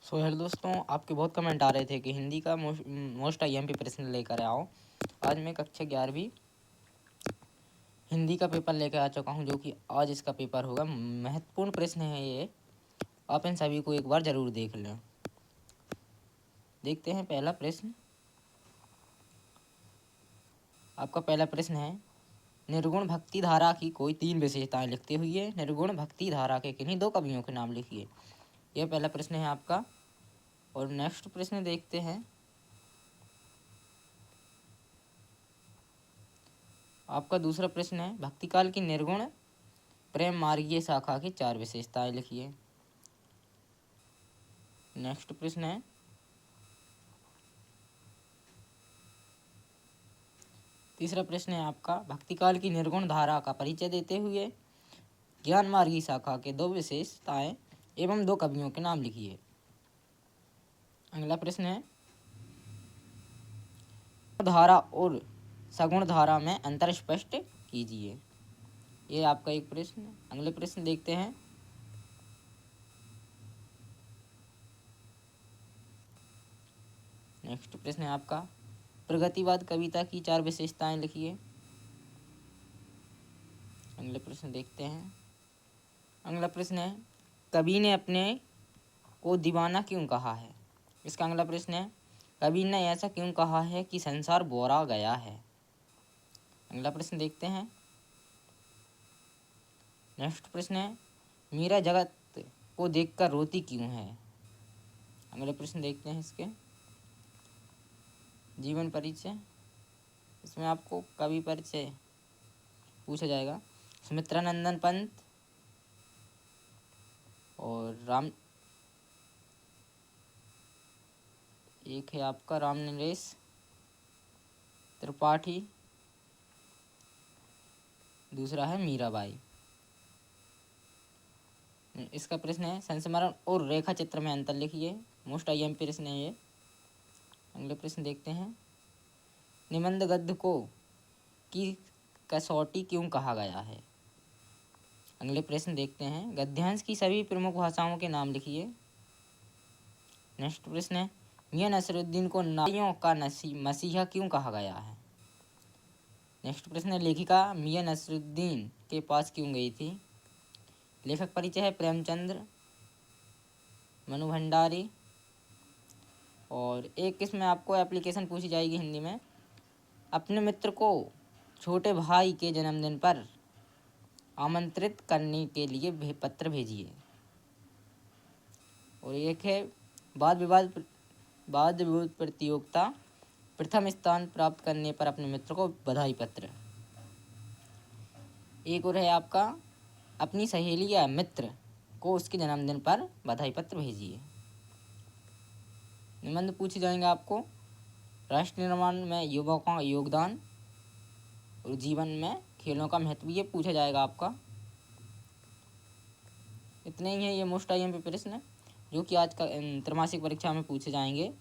So hello दोस्तों, आपके बहुत कमेंट आ रहे थे कि हिंदी का मोस्ट आईएमपी प्रश्न लेकर आओ। आज मैं कक्षा 11वीं हिंदी का पेपर लेकर आ चुका हूं, जो कि आज इसका पेपर होगा। महत्वपूर्ण प्रश्न है ये, आप इन सभी को एक बार जरूर देख लें। देखते हैं पहला प्रश्न। आपका पहला प्रश्न है, निर्गुण भक्ति धारा की कोई 3 विशेषताएं लिखते हुए निर्गुण भक्ति धारा के किन्हीं 2 कवियों के नाम लिखिए। यह पहला प्रश्न है आपका। और नेक्स्ट प्रश्न देखते हैं। आपका दूसरा प्रश्न है, भक्तिकाल की निर्गुण प्रेम मार्गीय शाखा की 4 विशेषताएं लिखिए। नेक्स्ट प्रश्न है, तीसरा प्रश्न है आपका, भक्तिकाल की निर्गुण धारा का परिचय देते हुए ज्ञान मार्गी शाखा के 2 विशेषताएं एवं 2 कवियों के नाम लिखिए। अगला प्रश्न है, धारा और सगुण धारा में अंतर स्पष्ट कीजिए। ये आपका एक प्रश्न है। अगले प्रश्न देखते हैं। नेक्स्ट प्रश्न है आपका, प्रगतिवाद कविता की 4 विशेषताएं लिखिए। अगले प्रश्न देखते हैं। अगला प्रश्न है, कवि ने अपने को दीवाना क्यों कहा है। इसका अगला प्रश्न है, कवि ने ऐसा क्यों कहा है कि संसार बोरा गया है। अगला प्रश्न देखते हैं। नेक्स्ट प्रश्न है, मीरा जगत को देखकर रोती क्यों है। अगले प्रश्न देखते हैं इसके। जीवन परिचय, इसमें आपको कवि परिचय पूछा जाएगा। सुमित्रानंदन पंत और एक है आपका राम नरेश त्रिपाठी, दूसरा है मीराबाई। इसका प्रश्न है, संस्मरण और रेखा चित्र में अंतर लिखिए। मोस्ट आईएमपी प्रश्न है ये। अगले प्रश्न देखते हैं। निबंध गद्य को की कसौटी क्यों कहा गया है। अगले प्रश्न देखते हैं। गद्यांश की सभी प्रमुख भाषाओं के नाम लिखिए। नेक्स्ट प्रश्न है, मियां नसरुद्दीन को नारियों का मसीहा क्यों कहा गया है। नेक्स्ट प्रश्न है, लेखिका मियां नसरुद्दीन के पास क्यों गई थी। लेखक परिचय है प्रेमचंद्र, मनु भंडारी। और एक इसमें आपको एप्लीकेशन पूछी जाएगी हिंदी में, अपने मित्र को छोटे भाई के जन्मदिन पर आमंत्रित करने के लिए पत्र भेजिए। और एक है वाद विवाद प्रतियोगिता, प्रथम स्थान प्राप्त करने पर अपने मित्र को बधाई पत्र। एक और है आपका, अपनी सहेली या मित्र को उसके जन्मदिन पर बधाई पत्र भेजिए। निबंध पूछे जाएंगे आपको, राष्ट्र निर्माण में युवाओं का योगदान और जीवन में खेलों का महत्व, ये पूछा जाएगा आपका। इतने ही है ये मोस्ट आईएमपी प्रश्न जो कि आज का त्रैमासिक परीक्षा में पूछे जाएंगे।